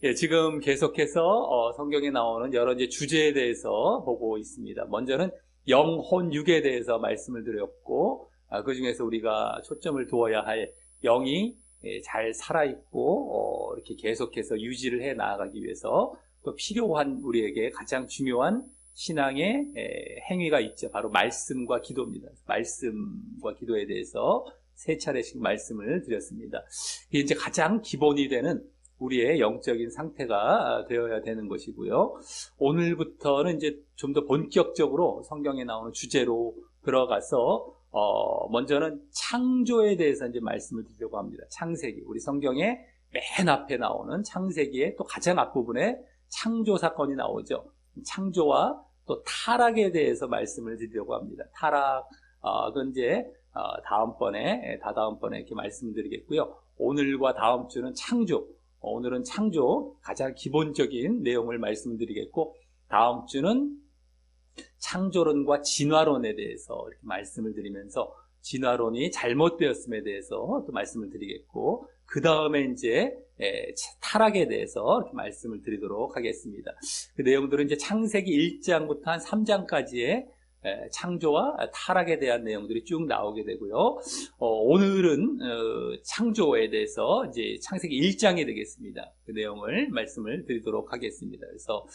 예, 지금 계속해서 성경에 나오는 여러 이제 주제에 대해서 보고 있습니다. 먼저는 영혼 육에 대해서 말씀을 드렸고, 그 중에서 우리가 초점을 두어야 할 영이 잘 살아있고 이렇게 계속해서 유지를 해 나아가기 위해서 또 필요한 우리에게 가장 중요한 신앙의 행위가 있죠. 바로 말씀과 기도입니다. 말씀과 기도에 대해서 세 차례씩 말씀을 드렸습니다. 이게 이제 가장 기본이 되는 우리의 영적인 상태가 되어야 되는 것이고요. 오늘부터는 이제 좀 더 본격적으로 성경에 나오는 주제로 들어가서 먼저는 창조에 대해서 이제 말씀을 드리려고 합니다. 창세기, 우리 성경의 맨 앞에 나오는 창세기의 또 가장 앞부분에 창조 사건이 나오죠. 창조와 또 타락에 대해서 말씀을 드리려고 합니다. 타락은 이제 다다음번에 이렇게 말씀드리겠고요. 오늘과 다음 주는 창조. 오늘은 창조 가장 기본적인 내용을 말씀드리겠고, 다음 주는 창조론과 진화론에 대해서 이렇게 말씀을 드리면서 진화론이 잘못되었음에 대해서 또 말씀을 드리겠고, 그 다음에 이제 타락에 대해서 이렇게 말씀을 드리도록 하겠습니다. 그 내용들은 이제 창세기 1장부터 한 3장까지의 창조와 타락에 대한 내용들이 쭉 나오게 되고요. 오늘은 창조에 대해서 이제 창세기 1장이 되겠습니다. 그 내용을 말씀을 드리도록 하겠습니다. 그래서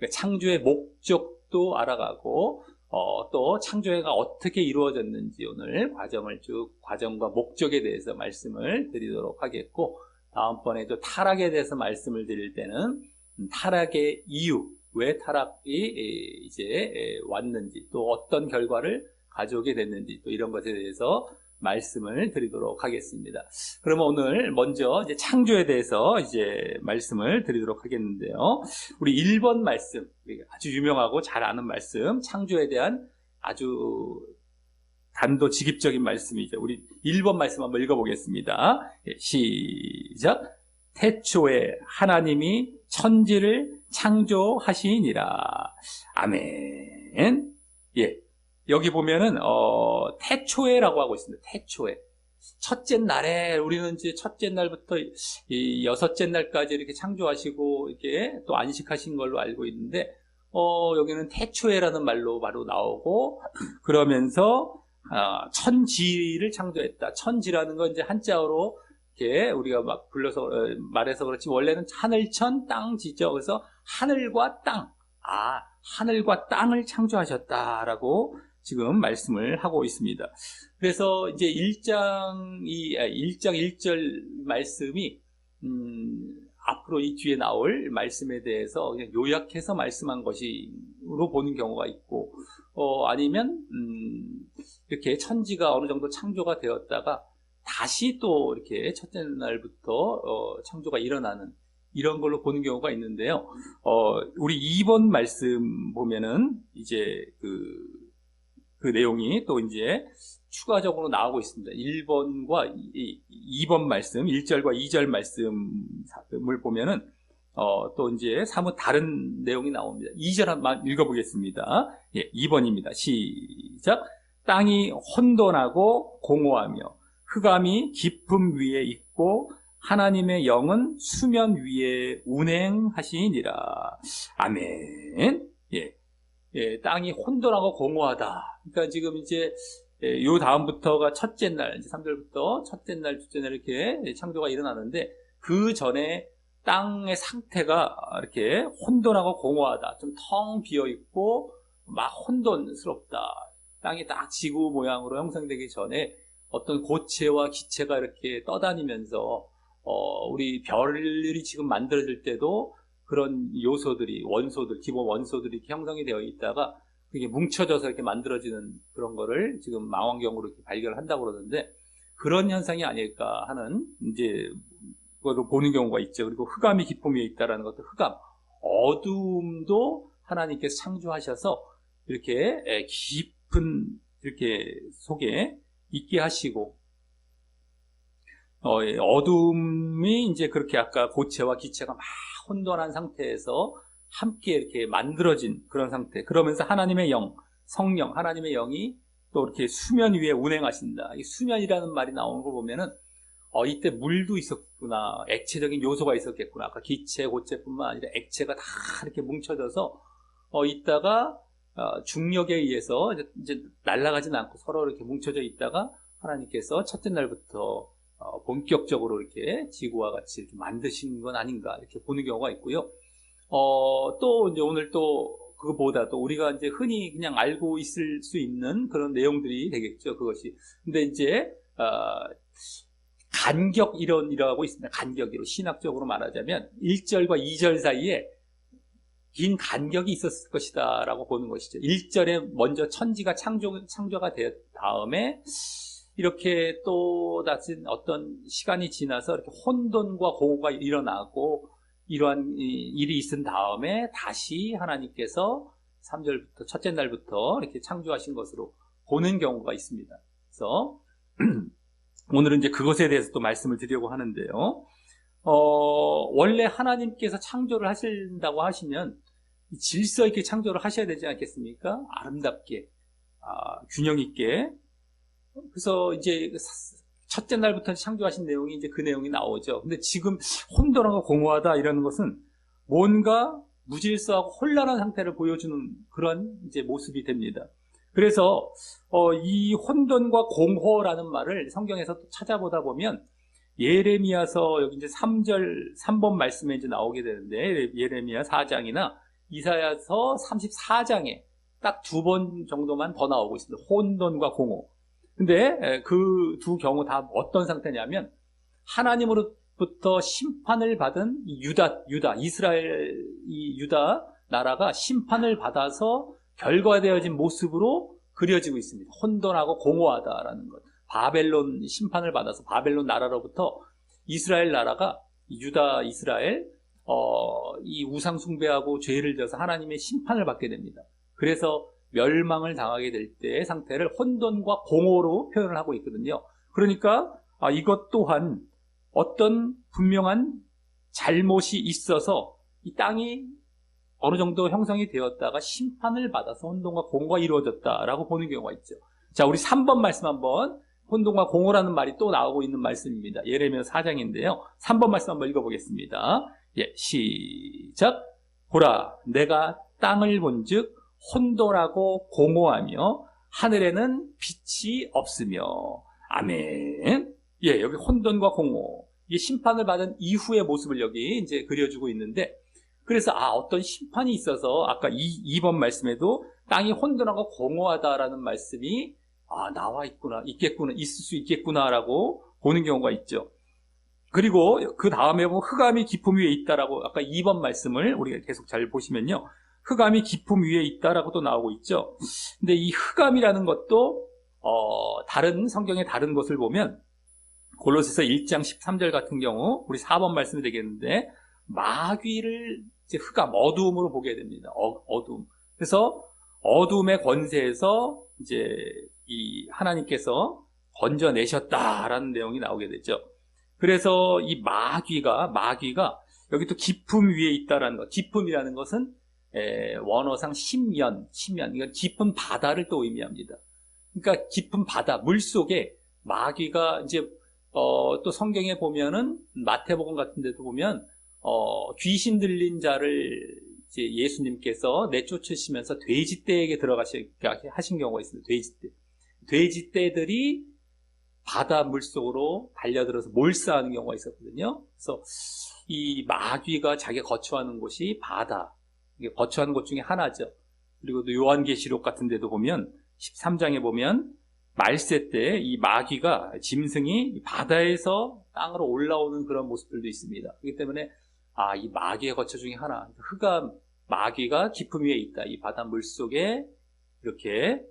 창조의 목적도 알아가고 또 창조가 어떻게 이루어졌는지 오늘 과정과 목적에 대해서 말씀을 드리도록 하겠고, 다음번에도 타락에 대해서 말씀을 드릴 때는 타락의 이유, 왜 타락이 이제 왔는지, 또 어떤 결과를 가져오게 됐는지, 또 이런 것에 대해서 말씀을 드리도록 하겠습니다. 그러면 오늘 먼저 이제 창조에 대해서 이제 말씀을 드리도록 하겠는데요. 우리 1번 말씀, 아주 유명하고 잘 아는 말씀, 창조에 대한 아주 단도직입적인 말씀이죠. 우리 1번 말씀 한번 읽어보겠습니다. 시작. 태초에 하나님이 천지를 창조하시니라. 아멘. 예. 여기 보면은, 태초에라고 하고 있습니다. 태초에. 첫째 날에, 우리는 이제 첫째 날부터 이 여섯째 날까지 이렇게 창조하시고, 이렇게 또 안식하신 걸로 알고 있는데, 여기는 태초에라는 말로 바로 나오고, 그러면서, 천지를 창조했다. 천지라는 건 이제 한자어로 이렇게 우리가 막 말해서 그렇지, 원래는 하늘천 땅지죠. 그래서 하늘과 땅, 하늘과 땅을 창조하셨다라고 지금 말씀을 하고 있습니다. 그래서 이제 1장 1절 말씀이 앞으로 이 뒤에 나올 말씀에 대해서 그냥 요약해서 말씀한 것으로 보는 경우가 있고, 아니면 이렇게 천지가 어느 정도 창조가 되었다가 다시 또 이렇게 첫째 날부터 창조가 일어나는 이런 걸로 보는 경우가 있는데요. 우리 2번 말씀 보면은 이제 그 내용이 또 이제 추가적으로 나오고 있습니다. 1번과 2번 말씀, 1절과 2절 말씀을 보면은 또 이제 사뭇 다른 내용이 나옵니다. 2절 한번 읽어보겠습니다. 예, 2번입니다. 시작. 땅이 혼돈하고 공허하며 흑암이 깊음 위에 있고 하나님의 영은 수면 위에 운행하시니라. 아멘. 예, 땅이 혼돈하고 공허하다. 그러니까 지금 이제 요 다음부터가 첫째 날, 이제 3절부터 첫째 날, 둘째 날 이렇게 창조가 일어나는데, 그 전에 땅의 상태가 이렇게 혼돈하고 공허하다. 좀 텅 비어 있고 막 혼돈스럽다. 땅이 딱 지구 모양으로 형성되기 전에 어떤 고체와 기체가 이렇게 떠다니면서 우리 별이 지금 만들어질 때도 그런 요소들이, 기본 원소들이 이렇게 형성이 되어 있다가 그게 뭉쳐져서 이렇게 만들어지는 그런 거를 지금 망원경으로 이렇게 발견한다고 그러는데, 그런 현상이 아닐까 하는 이제 그것을 보는 경우가 있죠. 그리고 흑암이 깊음 위에 있다라는 것도, 흑암, 어둠도 하나님께서 창조하셔서 이렇게 깊은 이렇게 속에 있게 하시고, 어둠이 이제 그렇게 아까 고체와 기체가 막 혼돈한 상태에서 함께 이렇게 만들어진 그런 상태. 그러면서 하나님의 영, 성령, 하나님의 영이 또 이렇게 수면 위에 운행하신다. 이 수면이라는 말이 나오는 걸 보면은 이때 물도 있었구나. 액체적인 요소가 있었겠구나. 아까 기체, 고체뿐만 아니라 액체가 다 이렇게 뭉쳐져서, 있다가, 중력에 의해서 이제 날아가진 않고 서로 이렇게 뭉쳐져 있다가 하나님께서 첫째 날부터 본격적으로 이렇게 지구와 같이 이렇게 만드신 건 아닌가 이렇게 보는 경우가 있고요. 또 이제 오늘 또 그거보다도 우리가 이제 흔히 그냥 알고 있을 수 있는 그런 내용들이 되겠죠. 그것이. 근데 이제 간격 이론이라고 있습니다. 간격 이론. 신학적으로 말하자면 1절과 2절 사이에 긴 간격이 있었을 것이다 라고 보는 것이죠. 1절에 먼저 천지가 창조가 된 다음에 이렇게 또 다시 어떤 시간이 지나서 이렇게 혼돈과 공허가 일어나고 이러한 일이 있은 다음에 다시 하나님께서 3절부터 첫째 날부터 이렇게 창조하신 것으로 보는 경우가 있습니다. 그래서 오늘은 이제 그것에 대해서 또 말씀을 드리려고 하는데요. 원래 하나님께서 창조를 하신다고 하시면 질서 있게 창조를 하셔야 되지 않겠습니까? 아름답게, 균형 있게. 그래서 이제 첫째 날부터 창조하신 내용이 이제 그 내용이 나오죠. 근데 지금 혼돈하고 공허하다 이라는 것은 뭔가 무질서하고 혼란한 상태를 보여주는 그런 이제 모습이 됩니다. 그래서 이 혼돈과 공허라는 말을 성경에서 또 찾아보다 보면 예레미야서 여기 이제 3번 말씀에 이제 나오게 되는데 예레미야 4장이나 이사야서 34장에 딱 2번 정도만 더 나오고 있습니다. 혼돈과 공허. 근데 그 두 경우 다 어떤 상태냐면 하나님으로부터 심판을 받은 이스라엘 이 유다 나라가 심판을 받아서 결과되어진 모습으로 그려지고 있습니다. 혼돈하고 공허하다라는 것. 바벨론 심판을 받아서 바벨론 나라로부터 이스라엘 나라가 이스라엘 이 우상 숭배하고 죄를 져서 하나님의 심판을 받게 됩니다. 그래서 멸망을 당하게 될 때의 상태를 혼돈과 공허로 표현을 하고 있거든요. 그러니까 이것 또한 어떤 분명한 잘못이 있어서 이 땅이 어느 정도 형성이 되었다가 심판을 받아서 혼돈과 공허가 이루어졌다라고 보는 경우가 있죠. 자, 우리 3번 말씀 한번 혼돈과 공허라는 말이 또 나오고 있는 말씀입니다. 예레미야 4장인데요. 3번 말씀 한번 읽어보겠습니다. 예, 시작. 보라, 내가 땅을 본즉 혼돈하고 공허하며 하늘에는 빛이 없으며. 아멘. 예, 여기 혼돈과 공허. 이게 심판을 받은 이후의 모습을 여기 이제 그려주고 있는데, 그래서 어떤 심판이 있어서 아까 2번 말씀에도 땅이 혼돈하고 공허하다라는 말씀이 나와 있겠구나, 있을 수 있겠구나라고 보는 경우가 있죠. 그리고 그 다음에 보면 흑암이 깊음 위에 있다라고 아까 2번 말씀을 우리가 계속 잘 보시면요. 흑암이 깊음 위에 있다라고 또 나오고 있죠. 근데 이 흑암이라는 것도 다른 성경의 다른 것을 보면 골로새서 1장 13절 같은 경우 우리 4번 말씀이 되겠는데 마귀를 이제 흑암, 어두움으로 보게 됩니다. 어두움. 그래서 어두움의 권세에서 이제 이 하나님께서 건져내셨다라는 내용이 나오게 되죠. 그래서 이 마귀가 여기 또 깊음 위에 있다라는 것. 깊음이라는 것은 원어상 심연, 이건 깊은 바다를 또 의미합니다. 그러니까 깊은 바다, 물 속에 마귀가 이제 또 성경에 보면은 마태복음 같은 데도 보면 귀신 들린 자를 이제 예수님께서 내쫓으시면서 돼지떼에게 들어가시게 하신 경우가 있습니다. 돼지떼들이 바다 물속으로 달려들어서 몰사하는 경우가 있었거든요. 그래서 이 마귀가 자기가 거처하는 곳이 바다, 이게 거처하는 곳 중에 하나죠. 그리고 또 요한계시록 같은 데도 보면 13장에 보면 말세 때 이 마귀가 짐승이 바다에서 땅으로 올라오는 그런 모습들도 있습니다. 그렇기 때문에 이 마귀의 거처 중에 하나, 흑암, 마귀가 깊음 위에 있다. 이 바다 물속에 이렇게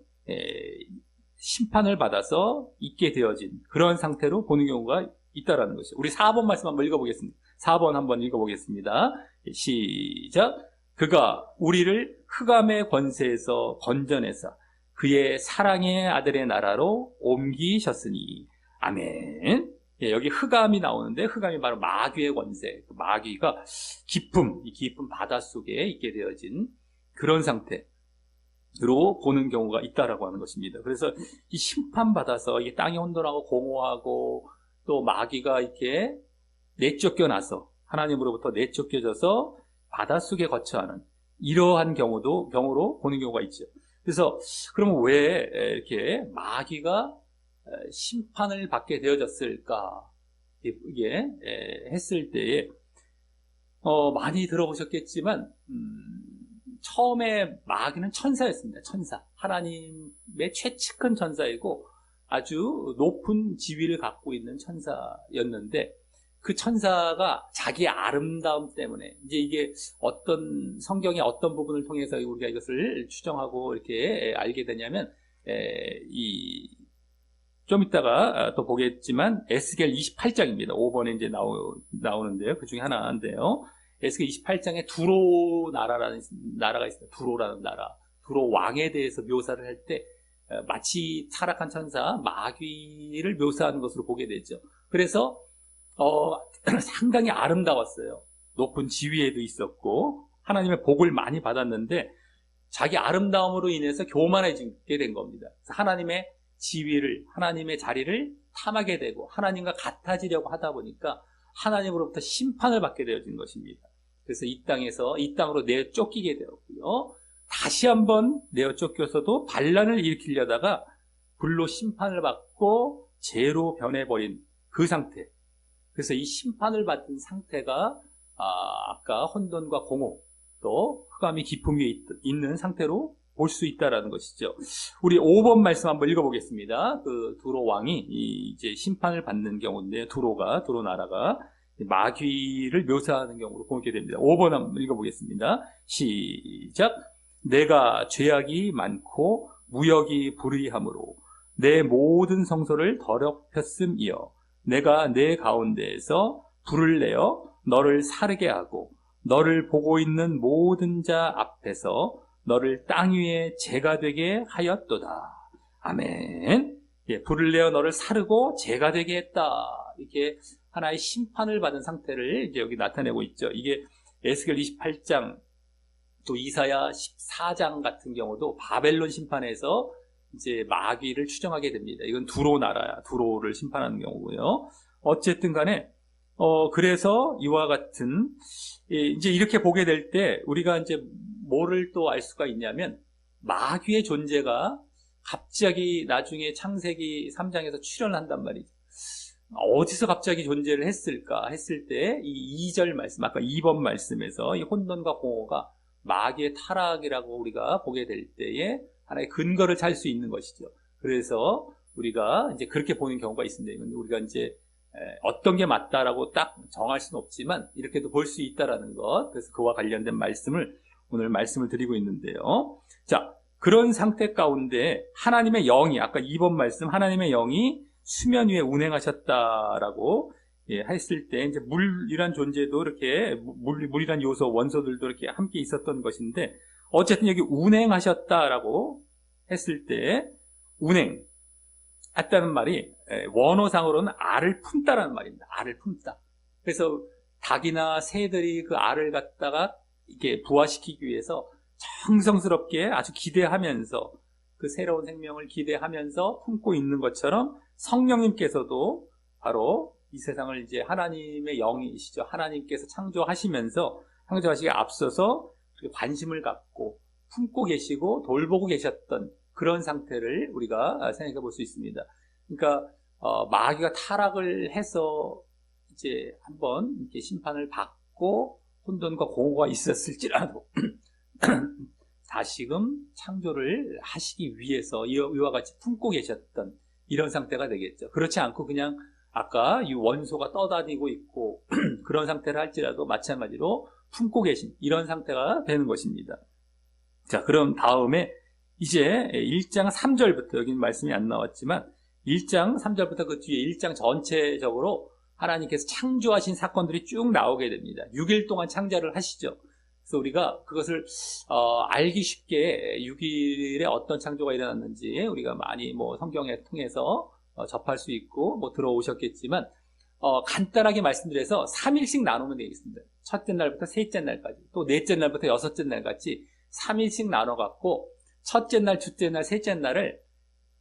심판을 받아서 있게 되어진 그런 상태로 보는 경우가 있다라는 것이죠. 우리 4번 말씀 한번 읽어보겠습니다. 4번 한번 읽어보겠습니다. 시작. 그가 우리를 흑암의 권세에서 건져내사 그의 사랑의 아들의 나라로 옮기셨으니. 아멘. 예, 여기 흑암이 나오는데 흑암이 바로 마귀의 권세, 마귀가 이 깊은 바닷속에 있게 되어진 그런 상태로 보는 경우가 있다라고 하는 것입니다. 그래서 이 심판받아서 이 땅이 혼돈하고 공허하고 또 마귀가 이렇게 내쫓겨나서 하나님으로부터 내쫓겨져서 바닷속에 거처하는 이러한 경우로 보는 경우가 있죠. 그래서 그러면 왜 이렇게 마귀가 심판을 받게 되어졌을까? 이게 했을 때에 많이 들어보셨겠지만 처음에 마귀는 천사였습니다. 천사. 하나님의 최측근 천사이고 아주 높은 지위를 갖고 있는 천사였는데 그 천사가 자기의 아름다움 때문에 이제 이게 어떤 성경의 어떤 부분을 통해서 우리가 이것을 추정하고 이렇게 알게 되냐면 좀 이따가 또 보겠지만 에스겔 28장입니다. 5번에 이제 나오는데요. 그 중에 하나인데요. 에스겔 28장에 두로 나라라는 나라가 있습니다. 두로라는 나라. 두로 왕에 대해서 묘사를 할 때 마치 타락한 천사 마귀를 묘사하는 것으로 보게 되죠. 그래서 상당히 아름다웠어요. 높은 지위에도 있었고 하나님의 복을 많이 받았는데 자기 아름다움으로 인해서 교만해지게 된 겁니다. 그래서 하나님의 지위를, 하나님의 자리를 탐하게 되고 하나님과 같아지려고 하다 보니까 하나님으로부터 심판을 받게 되어진 것입니다. 그래서 이 땅으로 내어 쫓기게 되었고요. 다시 한번 내어 쫓겨서도 반란을 일으키려다가 불로 심판을 받고 죄로 변해버린 그 상태. 그래서 이 심판을 받은 상태가 아까 혼돈과 공허 또 흑암이 깊음 위에 있는 상태로 볼 수 있다라는 것이죠. 우리 5번 말씀 한번 읽어보겠습니다. 그 두로 왕이 이제 심판을 받는 경우인데 두로 나라가 마귀를 묘사하는 경우로 보게 됩니다. 5번 한번 읽어보겠습니다. 시작. 내가 죄악이 많고 무역이 불의함으로 내 모든 성소를 더럽혔음이여 내가 내 가운데에서 불을 내어 너를 사르게 하고 너를 보고 있는 모든 자 앞에서 너를 땅 위에 재가 되게 하였도다. 아멘. 예, 불을 내어 너를 사르고 재가 되게 했다. 이렇게 하나의 심판을 받은 상태를 이제 여기 나타내고 있죠. 이게 에스겔 28장 또 이사야 14장 같은 경우도 바벨론 심판에서 이제 마귀를 추정하게 됩니다. 이건 두로 나라야. 두로를 심판하는 경우고요. 어쨌든 간에 그래서 이와 같은 이제 이렇게 보게 될 때 우리가 이제 뭐를 또 알 수가 있냐면 마귀의 존재가 갑자기 나중에 창세기 3장에서 출현한단 말이죠. 어디서 갑자기 존재를 했을까 했을 때 이 2절 말씀, 아까 2번 말씀에서 이 혼돈과 공허가 마귀의 타락이라고 우리가 보게 될 때에 하나의 근거를 찾을 수 있는 것이죠. 그래서 우리가 이제 그렇게 보는 경우가 있습니다. 이건 우리가 이제 어떤 게 맞다라고 딱 정할 수는 없지만 이렇게도 볼 수 있다라는 것. 그래서 그와 관련된 오늘 말씀을 드리고 있는데요. 자, 그런 상태 가운데 하나님의 영이 아까 2번 말씀 하나님의 영이 수면 위에 운행하셨다라고 했을 때 이제 물이란 존재도 이렇게 물이란 요소 원소들도 이렇게 함께 있었던 것인데 어쨌든 여기 운행하셨다라고 했을 때 운행 했다는 말이 원어상으로는 알을 품다라는 말입니다. 알을 품다. 그래서 닭이나 새들이 그 알을 갖다가 이렇게 부화시키기 위해서 정성스럽게 아주 기대하면서 그 새로운 생명을 기대하면서 품고 있는 것처럼 성령님께서도 바로 이 세상을 이제 하나님의 영이시죠. 하나님께서 창조하시기에 앞서서 관심을 갖고 품고 계시고 돌보고 계셨던 그런 상태를 우리가 생각해 볼 수 있습니다. 그러니까 마귀가 타락을 해서 이제 한번 이렇게 심판을 받고 혼돈과 공허가 있었을지라도 다시금 창조를 하시기 위해서 이와 같이 품고 계셨던 이런 상태가 되겠죠. 그렇지 않고 그냥 아까 이 원소가 떠다니고 있고 그런 상태를 할지라도 마찬가지로 품고 계신 이런 상태가 되는 것입니다. 자, 그럼 다음에 이제 1장 3절부터 여기는 말씀이 안 나왔지만 1장 3절부터 그 뒤에 1장 전체적으로 하나님께서 창조하신 사건들이 쭉 나오게 됩니다. 6일 동안 창조를 하시죠. 그래서 우리가 그것을 알기 쉽게 6일에 어떤 창조가 일어났는지 우리가 많이 성경에 통해서 접할 수 있고 들어오셨겠지만 간단하게 말씀드려서 3일씩 나누면 되겠습니다. 첫째 날부터 셋째 날까지 또 넷째 날부터 여섯째 날까지 3일씩 나눠갖고 첫째 날, 둘째 날, 셋째 날을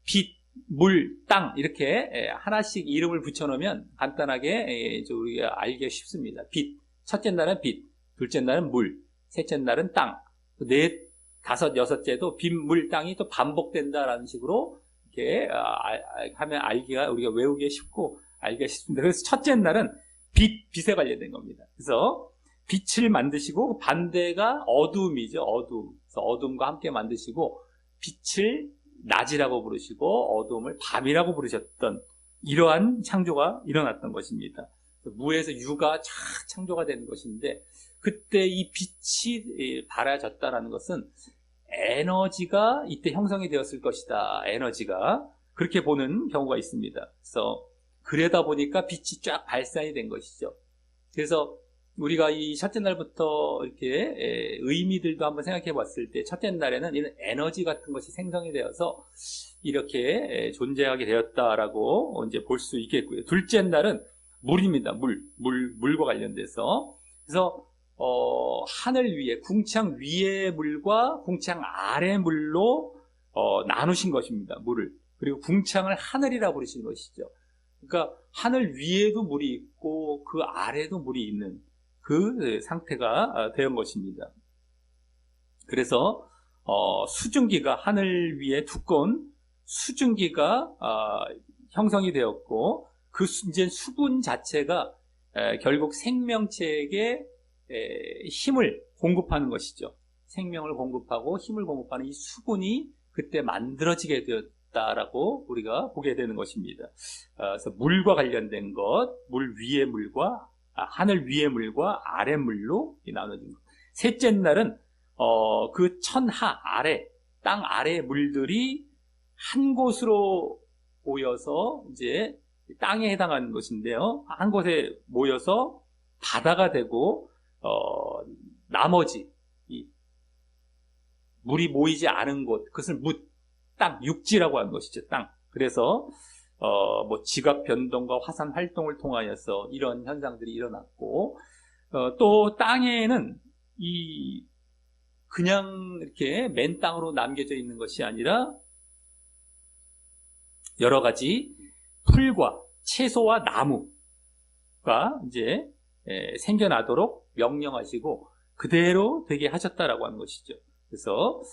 빛, 물, 땅 이렇게 하나씩 이름을 붙여놓으면 간단하게 우리가 알기가 쉽습니다. 빛, 첫째 날은 빛, 둘째 날은 물, 셋째 날은 땅, 넷, 다섯, 여섯째도 빛, 물, 땅이 또 반복된다라는 식으로 이렇게 하면 알기가 우리가 외우기가 쉽고 알기가 쉽습니다. 그래서 첫째 날은 빛에 관련된 겁니다. 그래서 빛을 만드시고 반대가 어두움이죠. 어두움. 그래서 어두움과 함께 만드시고 빛을 낮이라고 부르시고 어두움을 밤이라고 부르셨던 이러한 창조가 일어났던 것입니다. 무에서 유가 창조가 되는 것인데 그때 이 빛이 발아졌다는 것은 에너지가 이때 형성이 되었을 것이다. 에너지가 그렇게 보는 경우가 있습니다. 그래서 그러다 보니까 빛이 쫙 발산이 된 것이죠. 그래서 우리가 이 첫째 날부터 이렇게 의미들도 한번 생각해 봤을 때 첫째 날에는 이런 에너지 같은 것이 생성이 되어서 이렇게 존재하게 되었다라고 이제 볼 수 있겠고요. 둘째 날은 물입니다. 물과 관련돼서. 그래서 하늘 위에 궁창 위의 물과 궁창 아래 물로 나누신 것입니다. 물을. 그리고 궁창을 하늘이라고 부르시는 것이죠. 그러니까 하늘 위에도 물이 있고 그 아래도 물이 있는 그 상태가 된 것입니다. 그래서 수증기가 하늘 위에 두꺼운 수증기가 형성이 되었고 그 이제 수분 자체가 결국 생명체에게 힘을 공급하는 것이죠. 생명을 공급하고 힘을 공급하는 이 수분이 그때 만들어지게 되었다라고 우리가 보게 되는 것입니다. 그래서 물과 관련된 것, 물 위의 물과 하늘 위의 물과 아래 물로 나눠진 것. 셋째 날은 그 천하 아래, 땅 아래 물들이 한 곳으로 모여서 이제 땅에 해당하는 것인데요. 한 곳에 모여서 바다가 되고 나머지 물이 모이지 않은 곳, 그것을 땅, 육지라고 하는 것이죠. 땅. 그래서 뭐 지각 변동과 화산 활동을 통하여서 이런 현상들이 일어났고 또 땅에는 그냥 이렇게 맨 땅으로 남겨져 있는 것이 아니라 여러 가지 풀과 채소와 나무가 이제 생겨나도록 명령하시고 그대로 되게 하셨다라고 하는 것이죠. 그래서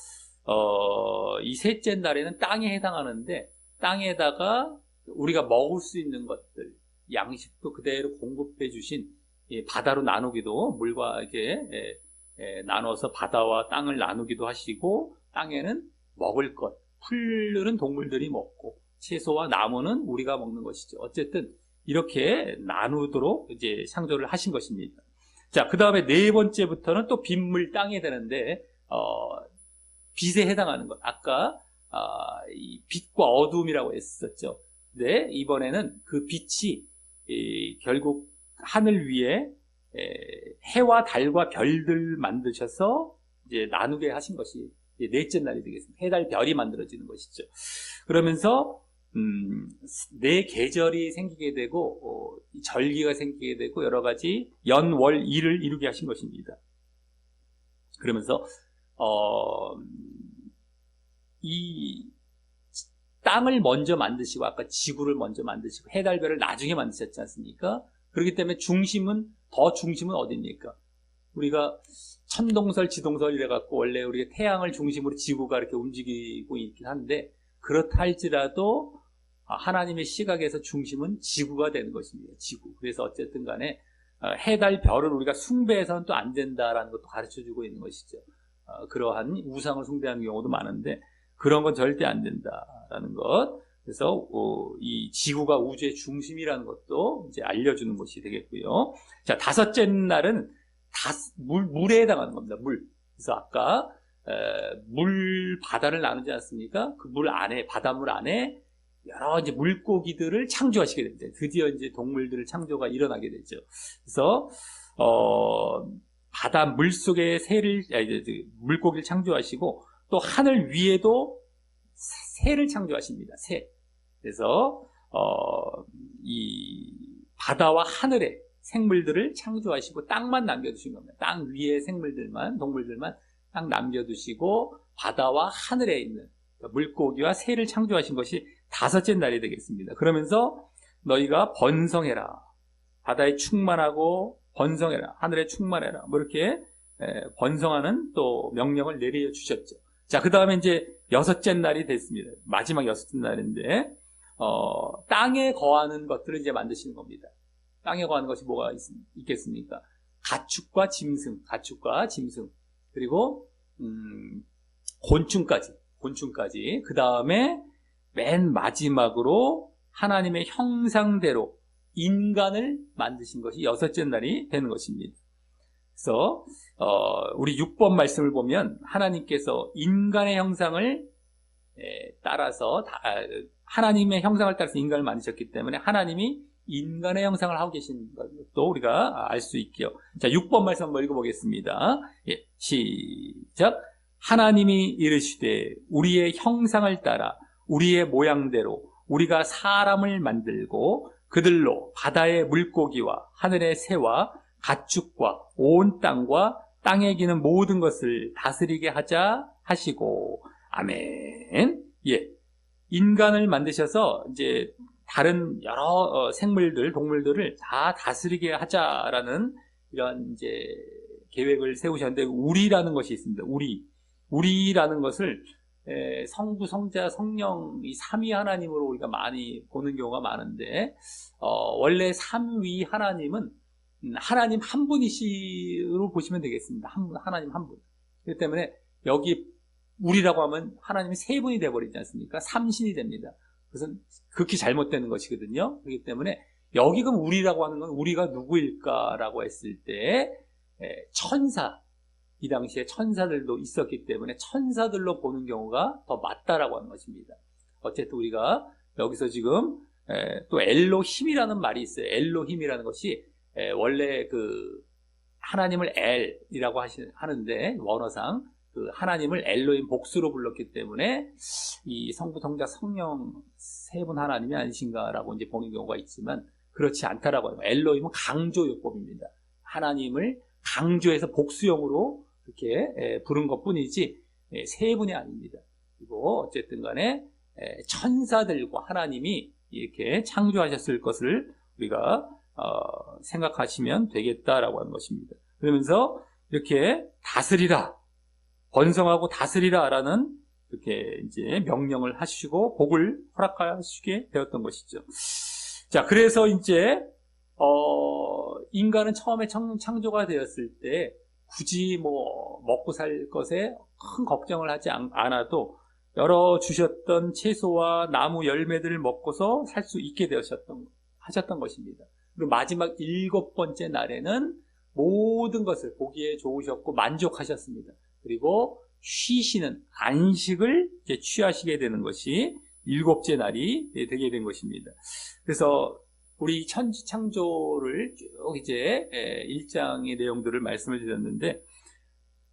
이 셋째 날에는 땅에 해당하는데 땅에다가 우리가 먹을 수 있는 것들, 양식도 그대로 공급해 주신 바다로 나누기도 물과 이렇게 나눠서 바다와 땅을 나누기도 하시고 땅에는 먹을 것, 풀들은 동물들이 먹고 채소와 나무는 우리가 먹는 것이죠. 어쨌든 이렇게 나누도록 이제 창조를 하신 것입니다. 자, 그 다음에 네 번째부터는 또 빛물 땅이 되는데 빛에 해당하는 것. 아까 이 빛과 어두움이라고 했었죠. 네, 이번에는 그 빛이 결국 하늘 위에 해와 달과 별들 만드셔서 이제 나누게 하신 것이 넷째 날이 되겠습니다. 해, 달, 별이 만들어지는 것이죠. 그러면서 네 계절이 생기게 되고 절기가 생기게 되고 여러 가지 연, 월, 일을 이루게 하신 것입니다. 그러면서 이 땅을 먼저 만드시고 아까 지구를 먼저 만드시고 해, 달, 별을 나중에 만드셨지 않습니까? 그렇기 때문에 중심은 어디입니까? 우리가 천동설, 지동설 이래갖고 원래 우리가 태양을 중심으로 지구가 이렇게 움직이고 있긴 한데 그렇다 할지라도 하나님의 시각에서 중심은 지구가 되는 것입니다. 지구. 그래서 어쨌든 간에 해, 달, 별을 우리가 숭배해서는 또 안 된다라는 것도 가르쳐주고 있는 것이죠. 그러한 우상을 숭배하는 경우도 많은데 그런 건 절대 안 된다라는 것. 그래서 이 지구가 우주의 중심이라는 것도 이제 알려주는 것이 되겠고요. 자, 다섯째 날은 물에 해당하는 겁니다. 물. 그래서 아까 바다를 나누지 않습니까? 그 물 안에, 바닷물 안에 여러 이제 물고기들을 창조하시게 됩니다. 드디어 이제 동물들을 창조가 일어나게 되죠. 그래서 바다 물 속에 물고기를 창조하시고 또 하늘 위에도 새를 창조하십니다. 새. 그래서 이 바다와 하늘의 생물들을 창조하시고 땅만 남겨두신 겁니다. 땅 위에 생물들만, 동물들만 딱 남겨두시고 바다와 하늘에 있는 물고기와 새를 창조하신 것이 5째 날이 되겠습니다. 그러면서 너희가 번성해라. 바다에 충만하고 번성해라. 하늘에 충만해라. 뭐 이렇게 번성하는 또 명령을 내려주셨죠. 자, 그 다음에 이제 6째 날이 됐습니다. 마지막 6째 날인데, 땅에 거하는 것들을 이제 만드시는 겁니다. 땅에 거하는 것이 뭐가 있겠습니까? 가축과 짐승, 그리고, 곤충까지. 그 다음에 맨 마지막으로 하나님의 형상대로 인간을 만드신 것이 6째 날이 되는 것입니다. 그래서 우리 6번 말씀을 보면 하나님께서 인간의 형상을 따라서 하나님의 형상을 따라서 인간을 만드셨기 때문에 하나님이 인간의 형상을 하고 계신 것도 우리가 알 수 있게요. 자, 6번 말씀 한번 읽어보겠습니다. 예, 시작. 하나님이 이르시되 우리의 형상을 따라 우리의 모양대로 우리가 사람을 만들고 그들로 바다의 물고기와 하늘의 새와 가축과 온 땅과 땅에 기는 모든 것을 다스리게 하자 하시고, 아멘. 예. 인간을 만드셔서 이제 다른 여러 생물들, 동물들을 다 다스리게 하자라는 이런 이제 계획을 세우셨는데, 우리라는 것이 있습니다. 우리라는 것을 성부, 성자, 성령 이 삼위 하나님으로 우리가 많이 보는 경우가 많은데, 원래 삼위 하나님은 하나님 한 분이시로 보시면 되겠습니다. 하나님 한 분. 그렇기 때문에 여기 우리라고 하면 하나님이 3분이 돼버리지 않습니까? 삼신이 됩니다. 그것은 극히 잘못되는 것이거든요. 그렇기 때문에 여기 그럼 우리라고 하는 건 우리가 누구일까라고 했을 때 천사, 이 당시에 천사들도 있었기 때문에 천사들로 보는 경우가 더 맞다라고 하는 것입니다. 어쨌든 우리가 여기서 지금 또 엘로힘이라는 말이 있어요. 엘로힘이라는 것이 원래 그 하나님을 엘이라고 하는데 원어상 그 하나님을 엘로힘 복수로 불렀기 때문에 이 성부, 성자, 성령 3분 하나님이 아니신가라고 이제 보는 경우가 있지만 그렇지 않다라고 해요. 엘로힘은 강조요법입니다. 하나님을 강조해서 복수형으로 이렇게 부른 것뿐이지 3분이 아닙니다. 그리고 어쨌든 간에 천사들과 하나님이 이렇게 창조하셨을 것을 우리가 생각하시면 되겠다라고 하는 것입니다. 그러면서 이렇게 다스리라, 번성하고 다스리라라는 이렇게 이제 명령을 하시고 복을 허락하시게 되었던 것이죠. 자, 그래서 이제 인간은 처음에 창조가 되었을 때 굳이 뭐 먹고 살 것에 큰 걱정을 하지 않아도 여러 주셨던 채소와 나무 열매들을 먹고서 살 수 있게 하셨던 것입니다. 그리고 마지막 7번째 날에는 모든 것을 보기에 좋으셨고 만족하셨습니다. 그리고 쉬시는 안식을 이제 취하시게 되는 것이 7째 날이 되게 된 것입니다. 그래서 우리 천지 창조를 쭉 이제 1장의 내용들을 말씀을 드렸는데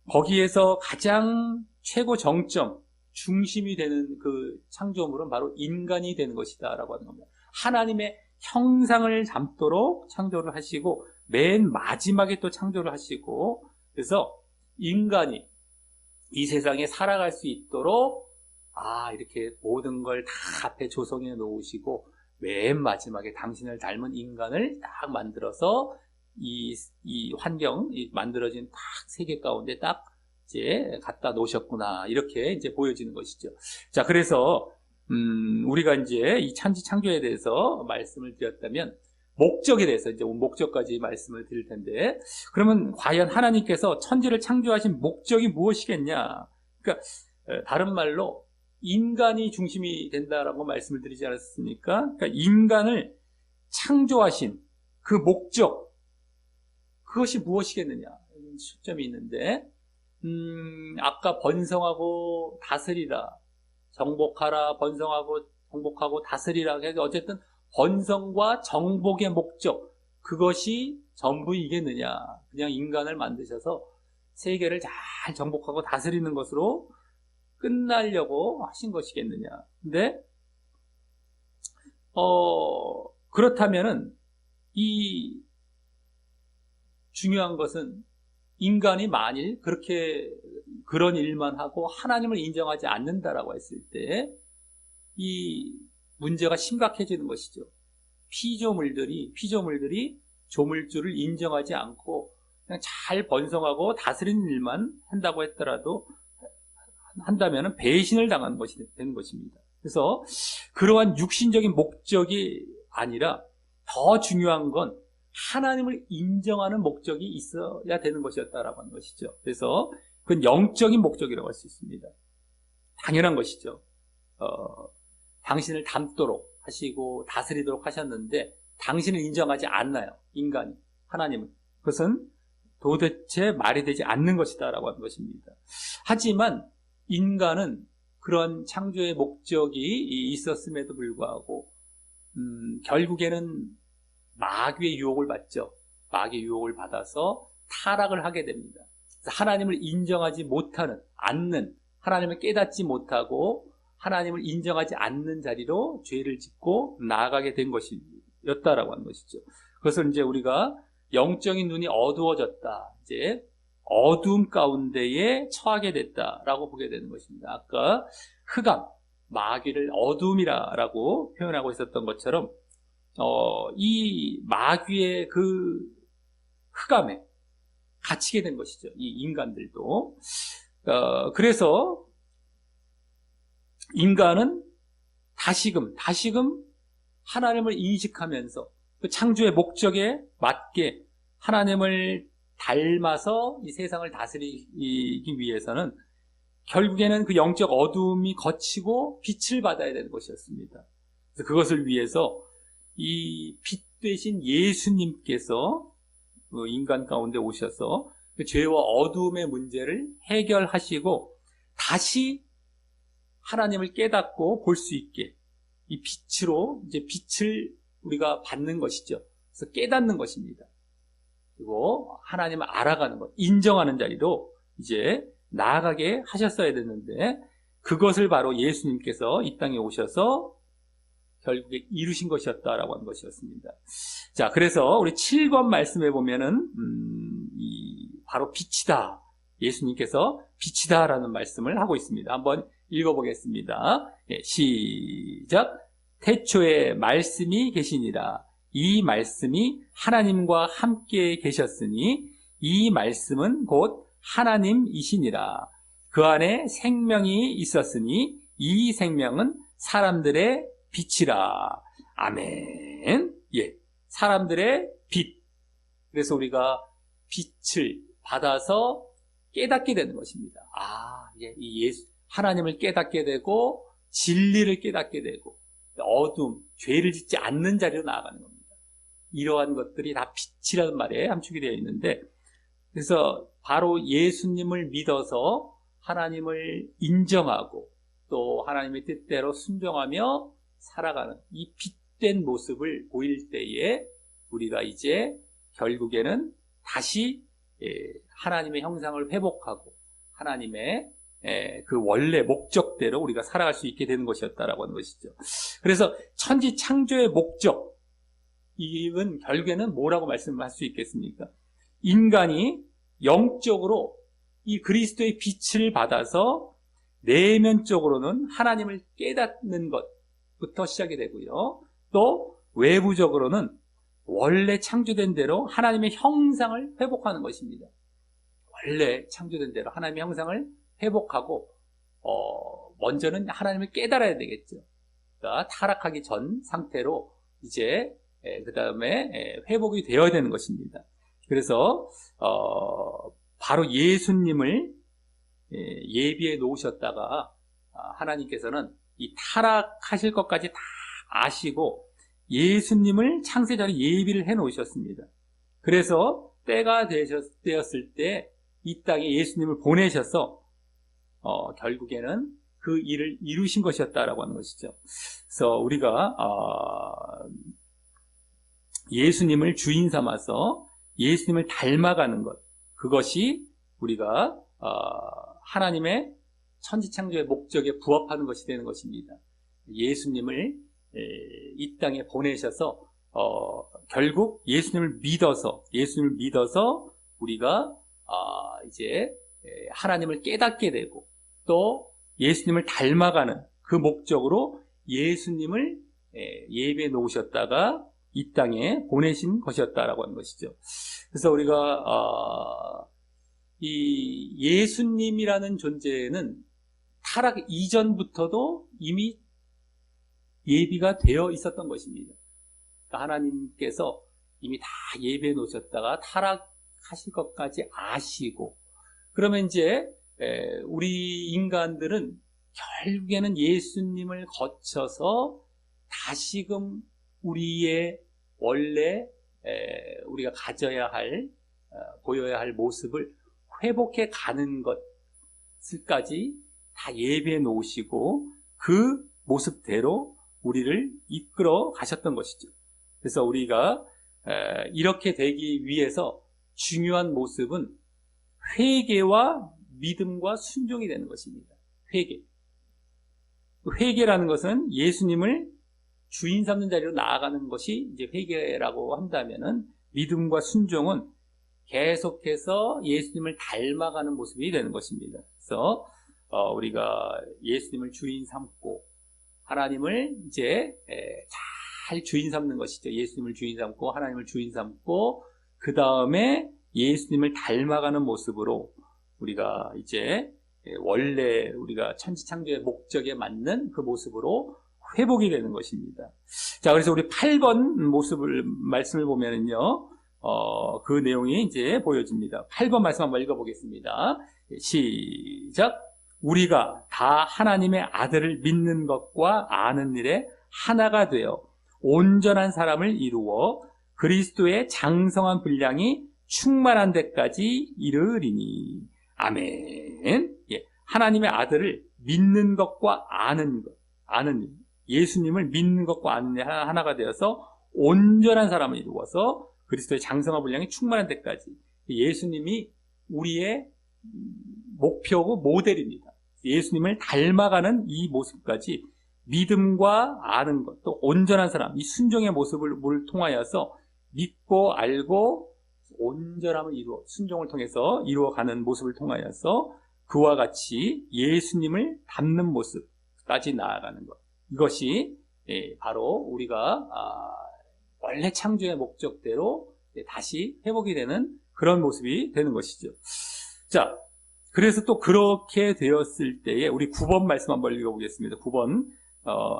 거기에서 가장 최고 정점, 중심이 되는 그 창조물은 바로 인간이 되는 것이다라고 하는 겁니다. 하나님의 형상을 담도록 창조를 하시고 맨 마지막에 또 창조를 하시고 그래서 인간이 이 세상에 살아갈 수 있도록 이렇게 모든 걸 다 앞에 조성해 놓으시고 맨 마지막에 당신을 닮은 인간을 딱 만들어서 이 환경, 만들어진 딱 세계 가운데 딱 이제 갖다 놓으셨구나. 이렇게 이제 보여지는 것이죠. 자, 그래서, 우리가 이제 이 천지 창조에 대해서 말씀을 드렸다면, 목적에 대해서 이제 목적까지 말씀을 드릴 텐데, 그러면 과연 하나님께서 천지를 창조하신 목적이 무엇이겠냐? 그러니까, 다른 말로, 인간이 중심이 된다라고 말씀을 드리지 않았습니까? 그러니까 인간을 창조하신 그 목적, 그것이 무엇이겠느냐? 초점이 있는데, 아까 번성하고 다스리라, 정복하라, 번성하고 정복하고 다스리라. 그래서 어쨌든 번성과 정복의 목적, 그것이 전부이겠느냐? 그냥 인간을 만드셔서 세계를 잘 정복하고 다스리는 것으로 끝나려고 하신 것이겠느냐. 근데, 그렇다면은, 이 중요한 것은 인간이 만일 그런 일만 하고 하나님을 인정하지 않는다라고 했을 때, 이 문제가 심각해지는 것이죠. 피조물들이 조물주를 인정하지 않고 그냥 잘 번성하고 다스리는 일만 한다면 배신을 당하는 것이 되는 것입니다. 그래서 그러한 육신적인 목적이 아니라 더 중요한 건 하나님을 인정하는 목적이 있어야 되는 것이었다라고 하는 것이죠. 그래서 그건 영적인 목적이라고 할 수 있습니다. 당연한 것이죠. 당신을 닮도록 하시고 다스리도록 하셨는데 당신을 인정하지 않나요? 인간이, 하나님은. 그것은 도대체 말이 되지 않는 것이다라고 하는 것입니다. 하지만 인간은 그런 창조의 목적이 있었음에도 불구하고 결국에는 마귀의 유혹을 받죠. 마귀의 유혹을 받아서 타락을 하게 됩니다. 하나님을 인정하지 않는, 하나님을 깨닫지 못하고 하나님을 인정하지 않는 자리로 죄를 짓고 나아가게 된 것이었다라고 하는 것이죠. 그것을 이제 우리가 영적인 눈이 어두워졌다, 이제 어두움 가운데에 처하게 됐다라고 보게 되는 것입니다. 아까 흑암, 마귀를 어두움이라고 표현하고 있었던 것처럼 이 마귀의 그 흑암에 갇히게 된 것이죠. 이 인간들도. 그래서 인간은 다시금 하나님을 인식하면서 그 창조의 목적에 맞게 하나님을 닮아서 이 세상을 다스리기 위해서는 결국에는 그 영적 어두움이 거치고 빛을 받아야 되는 것이었습니다. 그래서 그것을 위해서 이 빛 되신 예수님께서 인간 가운데 오셔서 그 죄와 어두움의 문제를 해결하시고 다시 하나님을 깨닫고 볼 수 있게 이 빛으로 이제 빛을 우리가 받는 것이죠. 그래서 깨닫는 것입니다. 그리고 하나님을 알아가는 것, 인정하는 자리로 이제 나아가게 하셨어야 됐는데 그것을 바로 예수님께서 이 땅에 오셔서 결국에 이루신 것이었다라고 하는 것이었습니다. 자, 그래서 우리 7번 말씀에 보면은 바로 빛이다. 예수님께서 빛이다라는 말씀을 하고 있습니다. 한번 읽어보겠습니다. 시작. 태초에 말씀이 계시니라. 이 말씀이 하나님과 함께 계셨으니 이 말씀은 곧 하나님이시니라. 그 안에 생명이 있었으니 이 생명은 사람들의 빛이라. 아멘. 예, 사람들의 빛. 그래서 우리가 빛을 받아서 깨닫게 되는 것입니다. 이 하나님을 깨닫게 되고 진리를 깨닫게 되고 어둠, 죄를 짓지 않는 자리로 나아가는 겁니다. 이러한 것들이 다 빛이라는 말에 함축이 되어 있는데, 그래서 바로 예수님을 믿어서 하나님을 인정하고 또 하나님의 뜻대로 순종하며 살아가는 이 빛된 모습을 보일 때에 우리가 이제 결국에는 다시 하나님의 형상을 회복하고 하나님의 그 원래 목적대로 우리가 살아갈 수 있게 되는 것이었다라고 하는 것이죠. 그래서 천지 창조의 목적, 이건 결국에는 뭐라고 말씀할 수 있겠습니까? 인간이 영적으로 이 그리스도의 빛을 받아서 내면적으로는 하나님을 깨닫는 것부터 시작이 되고요. 또 외부적으로는 원래 창조된 대로 하나님의 형상을 회복하는 것입니다. 원래 창조된 대로 하나님의 형상을 회복하고 먼저는 하나님을 깨달아야 되겠죠. 그러니까 타락하기 전 상태로 이제 그 다음에 회복이 되어야 되는 것입니다. 그래서 바로 예수님을 예비해 놓으셨다가 하나님께서는 이 타락하실 것까지 다 아시고 예수님을 창세전에 예비를 해 놓으셨습니다. 그래서 때가 되었을 때 이 땅에 예수님을 보내셔서 결국에는 그 일을 이루신 것이었다라고 하는 것이죠. 그래서 우리가 예수님을 주인 삼아서 예수님을 닮아가는 것, 그것이 우리가 하나님의 천지창조의 목적에 부합하는 것이 되는 것입니다. 예수님을 이 땅에 보내셔서 결국 예수님을 믿어서 우리가 이제 하나님을 깨닫게 되고 또 예수님을 닮아가는 그 목적으로 예수님을 예배해 놓으셨다가 이 땅에 보내신 것이었다라고 하는 것이죠. 그래서 우리가 이 예수님이라는 존재는 타락 이전부터도 이미 예비가 되어 있었던 것입니다. 그러니까 하나님께서 이미 다 예배해 놓으셨다가 타락하실 것까지 아시고, 그러면 이제 우리 인간들은 결국에는 예수님을 거쳐서 다시금 우리의 원래 우리가 가져야 할 보여야 할 모습을 회복해 가는 것을까지 다 예배해 놓으시고 그 모습대로 우리를 이끌어 가셨던 것이죠. 그래서 우리가 이렇게 되기 위해서 중요한 모습은 회개와 믿음과 순종이 되는 것입니다. 회개라는 것은 예수님을 주인 삼는 자리로 나아가는 것이 이제 회개라고 한다면은, 믿음과 순종은 계속해서 예수님을 닮아가는 모습이 되는 것입니다. 그래서 우리가 예수님을 주인 삼고 하나님을 이제 잘 주인 삼는 것이죠. 예수님을 주인 삼고 하나님을 주인 삼고 그 다음에 예수님을 닮아가는 모습으로 우리가 이제 원래 우리가 천지창조의 목적에 맞는 그 모습으로 회복이 되는 것입니다. 자, 그래서 우리 8번 말씀을 보면은요, 그 내용이 이제 보여집니다. 8번 말씀 한번 읽어보겠습니다. 시작. 우리가 다 하나님의 아들을 믿는 것과 아는 일에 하나가 되어 온전한 사람을 이루어 그리스도의 장성한 분량이 충만한 데까지 이르리니. 아멘. 예, 하나님의 아들을 믿는 것과 아는 일, 예수님을 믿는 것과 아는 일 하나가 되어서 온전한 사람을 이루어서 그리스도의 장성한 분량이 충만한 데까지. 예수님이 우리의 목표고 모델입니다. 예수님을 닮아가는 이 모습까지 믿음과 아는 것, 또 온전한 사람, 이 순종의 모습을 통하여서 믿고 알고 온전함을 순종을 통해서 이루어가는 모습을 통하여서 그와 같이 예수님을 닮는 모습까지 나아가는 것. 이것이 바로 우리가 원래 창조의 목적대로 다시 회복이 되는 그런 모습이 되는 것이죠. 자, 그래서 또 그렇게 되었을 때에 우리 9번 말씀 한번 읽어보겠습니다. 9번,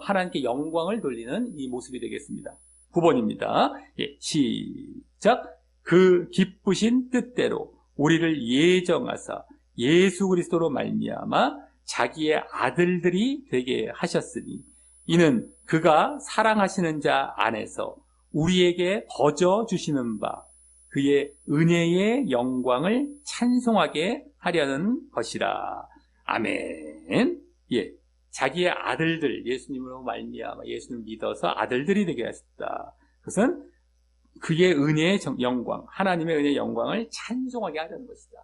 하나님께 영광을 돌리는 이 모습이 되겠습니다. 9번입니다. 예, 시작. 그 기쁘신 뜻대로 우리를 예정하사 예수 그리스도로 말미암아 자기의 아들들이 되게 하셨으니, 이는 그가 사랑하시는 자 안에서 우리에게 거저 주시는 바 그의 은혜의 영광을 찬송하게 하려는 것이라. 아멘. 예, 자기의 아들들, 예수님으로 말미암아 예수님을 믿어서 아들들이 되게 하셨다. 그것은 그의 은혜의 영광, 하나님의 은혜의 영광을 찬송하게 하려는 것이다.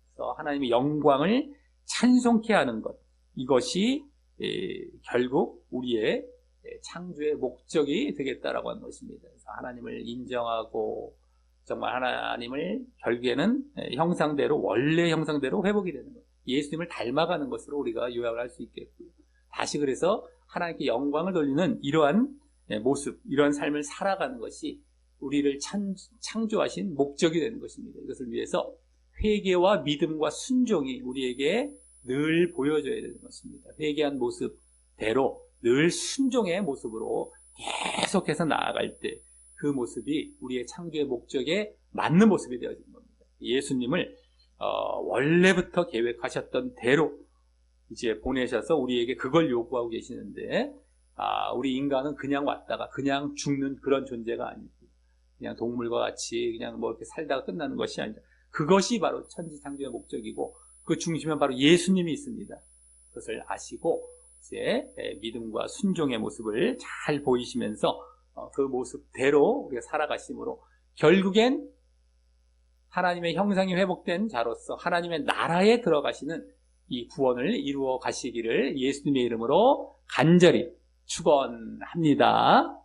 그래서 하나님의 영광을 찬송케 하는 것, 이것이 결국 우리의 창조의 목적이 되겠다라고 하는 것입니다. 그래서 하나님을 인정하고 정말 하나님을 결국에는 형상대로, 원래 형상대로 회복이 되는 것, 예수님을 닮아가는 것으로 우리가 요약을 할 수 있겠고요. 다시 그래서 하나님께 영광을 돌리는 이러한 모습, 이러한 삶을 살아가는 것이 우리를 창조하신 목적이 되는 것입니다. 이것을 위해서 회개와 믿음과 순종이 우리에게 늘 보여져야 되는 것입니다. 회개한 모습대로 늘 순종의 모습으로 계속해서 나아갈 때 그 모습이 우리의 창조의 목적에 맞는 모습이 되어지는 겁니다. 예수님을 원래부터 계획하셨던 대로 이제 보내셔서 우리에게 그걸 요구하고 계시는데, 우리 인간은 그냥 왔다가 그냥 죽는 그런 존재가 아닙니다. 그냥 동물과 같이 그냥 뭐 이렇게 살다가 끝나는 것이 아니라, 그것이 바로 천지창조의 목적이고 그 중심에 바로 예수님이 있습니다. 그것을 아시고 이제 믿음과 순종의 모습을 잘 보이시면서 그 모습대로 우리가 살아가심으로 결국엔 하나님의 형상이 회복된 자로서 하나님의 나라에 들어가시는 이 구원을 이루어 가시기를 예수님의 이름으로 간절히 축원합니다.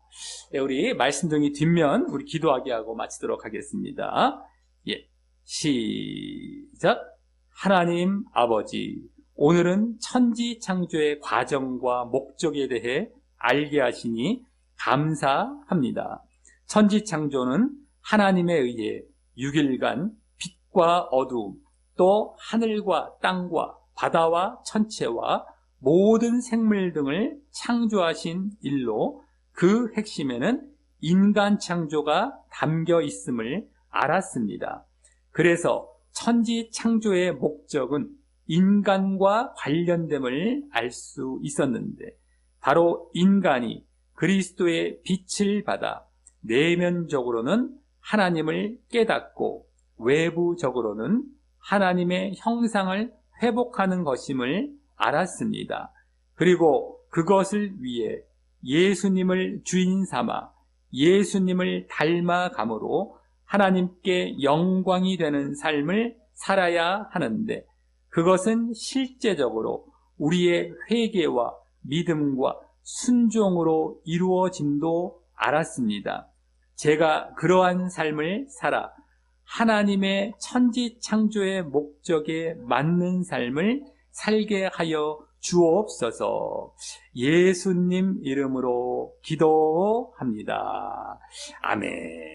우리 말씀 등이 뒷면 우리 기도하게 하고 마치도록 하겠습니다. 예, 시작. 하나님 아버지, 오늘은 천지 창조의 과정과 목적에 대해 알게 하시니 감사합니다. 천지창조는 하나님에 의해 6일간 빛과 어두움, 또 하늘과 땅과 바다와 천체와 모든 생물 등을 창조하신 일로 그 핵심에는 인간 창조가 담겨 있음을 알았습니다. 그래서 천지 창조의 목적은 인간과 관련됨을 알 수 있었는데, 바로 인간이 그리스도의 빛을 받아 내면적으로는 하나님을 깨닫고 외부적으로는 하나님의 형상을 회복하는 것임을 알았습니다. 그리고 그것을 위해 예수님을 주인 삼아 예수님을 닮아감으로 하나님께 영광이 되는 삶을 살아야 하는데, 그것은 실제적으로 우리의 회개와 믿음과 순종으로 이루어짐도 알았습니다. 제가 그러한 삶을 살아 하나님의 천지 창조의 목적에 맞는 삶을 살게 하여 주옵소서. 예수님 이름으로 기도합니다. 아멘.